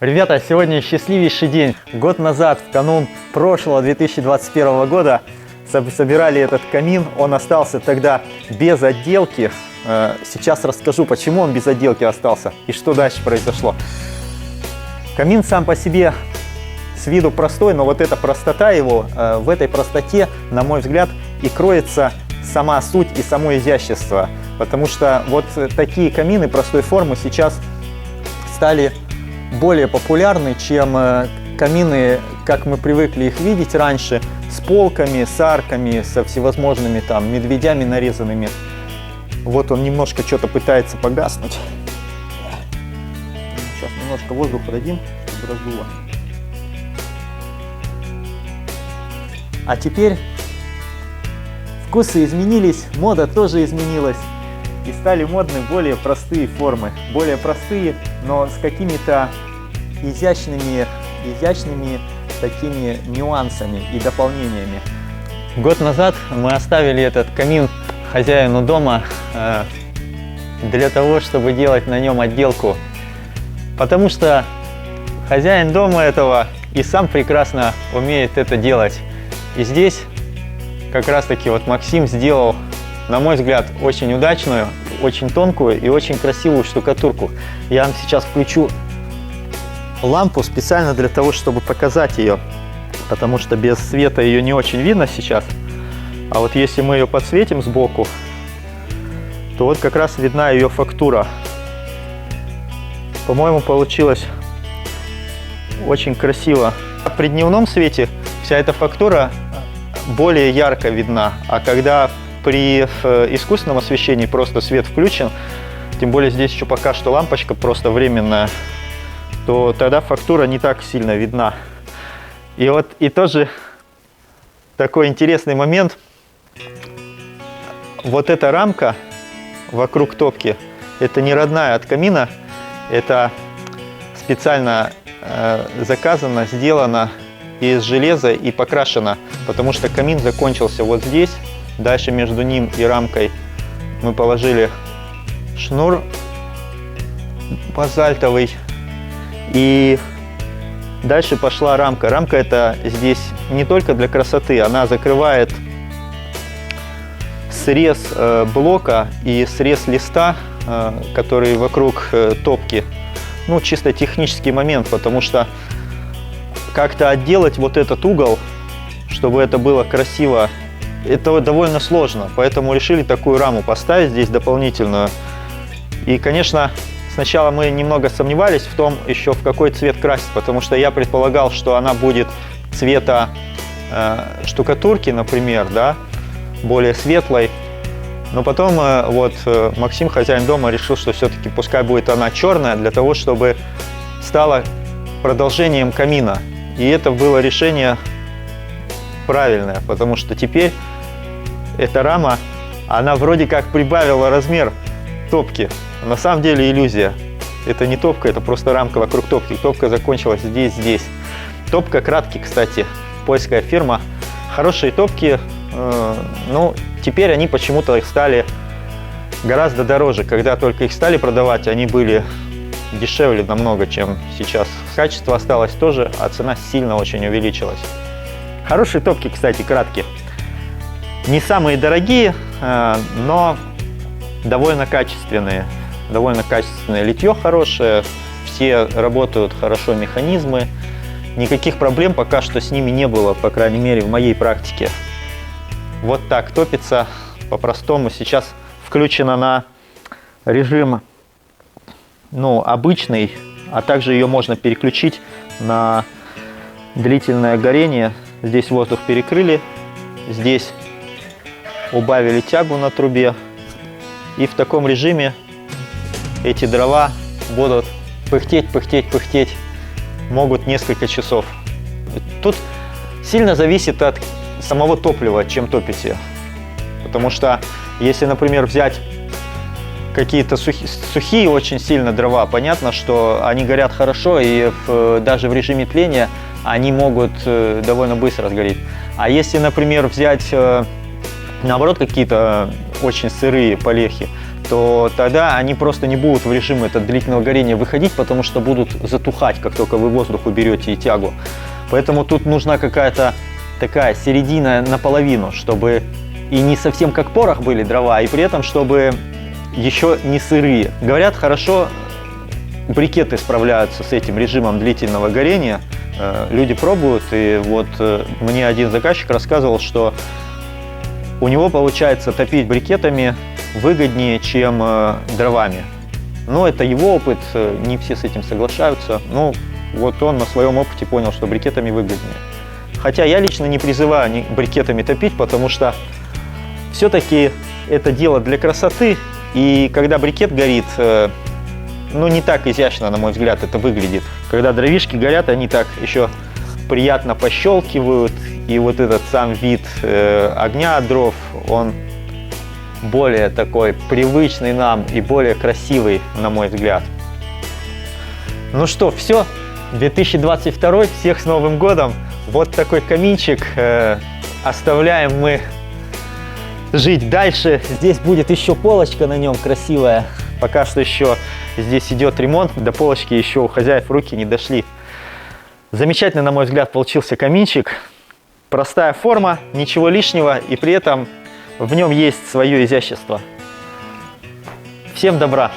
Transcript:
Ребята, сегодня счастливейший день. Год назад, в канун прошлого 2021 года, собирали этот камин. Он остался тогда без отделки. Сейчас расскажу, почему он без отделки остался и что дальше произошло. Камин сам по себе с виду простой, но вот эта простота его, в этой простоте, на мой взгляд, и кроется сама суть и само изящество. Потому что вот такие камины простой формы сейчас стали более популярны, чем камины, как мы привыкли их видеть раньше, с полками, с арками, со всевозможными там медведями нарезанными. Вот он немножко что-то пытается погаснуть. Сейчас немножко воздуха дадим, чтобы раздуло. А теперь вкусы изменились, мода тоже изменилась. И стали модны более простые формы. Более простые, но с какими-то изящными такими нюансами и дополнениями. Год назад мы оставили этот камин хозяину дома для того, чтобы делать на нем отделку. Потому что хозяин дома этого и сам прекрасно умеет это делать. И здесь как раз таки вот Максим сделал, на мой взгляд, очень удачную, очень тонкую и очень красивую штукатурку. Я вам сейчас включу лампу специально для того, чтобы показать ее, потому что без света ее не очень видно сейчас. А вот если мы ее подсветим сбоку, то вот как раз видна ее фактура. По-моему, получилось очень красиво. При дневном свете вся эта фактура более ярко видна, а когда при искусственном освещении просто свет включен, тем более здесь еще пока что лампочка просто временная, то тогда фактура не так сильно видна. И вот и тоже такой интересный момент. Вот эта рамка вокруг топки, это не родная от камина, это специально заказано, сделано из железа и покрашено, потому что камин закончился вот здесь. Дальше между ним и рамкой мы положили шнур базальтовый. И дальше пошла рамка. Рамка это здесь не только для красоты, она закрывает срез блока и срез листа, который вокруг топки. Ну, чисто технический момент, потому что как-то отделать вот этот угол, чтобы это было красиво, это довольно сложно, поэтому решили такую раму поставить здесь дополнительную. И, конечно, сначала мы немного сомневались в том, еще в какой цвет красить, потому что я предполагал, что она будет цвета штукатурки, например, да, более светлой. Но потом вот Максим, хозяин дома, решил, что все-таки пускай будет она черная, для того, чтобы стала продолжением камина. И это было решение правильное, потому что теперь эта рама, она вроде как прибавила размер топки. На самом деле иллюзия. Это не топка, это просто рамка вокруг топки. Топка закончилась здесь. Топка Кратки, кстати, польская фирма. Хорошие топки, ну, теперь они почему-то их стали гораздо дороже. Когда только их стали продавать, они были дешевле намного, чем сейчас. Качество осталось тоже, а цена сильно очень увеличилась. Хорошие топки, кстати, Кратки. Не самые дорогие, но довольно качественные. Литье хорошее, все работают хорошо механизмы. Никаких проблем пока что с ними не было, по крайней мере, в моей практике. Вот так топится по-простому. Сейчас включена на режим, ну, обычный, а также ее можно переключить на длительное горение. Здесь воздух перекрыли, здесь убавили тягу на трубе, и в таком режиме эти дрова будут пыхтеть, могут несколько часов. Тут сильно зависит от самого топлива, чем топите. Потому что если, например, взять какие-то сухие очень сильно дрова, понятно, что они горят хорошо, и даже в режиме тления они могут довольно быстро сгореть. А если, например, взять наоборот какие-то очень сырые полехи, то тогда они просто не будут в режим этого длительного горения выходить, потому что будут затухать, как только вы воздух уберете и тягу. Поэтому тут нужна какая-то такая середина наполовину, чтобы и не совсем как порох были дрова, и при этом, чтобы еще не сырые. Говорят, хорошо брикеты справляются с этим режимом длительного горения. Люди пробуют, и вот мне один заказчик рассказывал, что у него получается топить брикетами выгоднее, чем дровами. Но это его опыт, не все с этим соглашаются. Ну, вот он на своем опыте понял, что брикетами выгоднее. Хотя я лично не призываю брикетами топить, потому что все-таки это дело для красоты. И когда брикет горит, ну, не так изящно, на мой взгляд, это выглядит. Когда дровишки горят, они так еще приятно пощелкивают. И вот этот сам вид огня от дров, он более такой привычный нам и более красивый, на мой взгляд. Ну что, все, 2022, всех с Новым годом. Вот такой каминчик, оставляем мы жить дальше. Здесь будет еще полочка на нем красивая. Пока что еще здесь идет ремонт, до полочки еще у хозяев руки не дошли. Замечательно, на мой взгляд, получился каминчик. Простая форма, ничего лишнего, и при этом в нем есть свое изящество. Всем добра!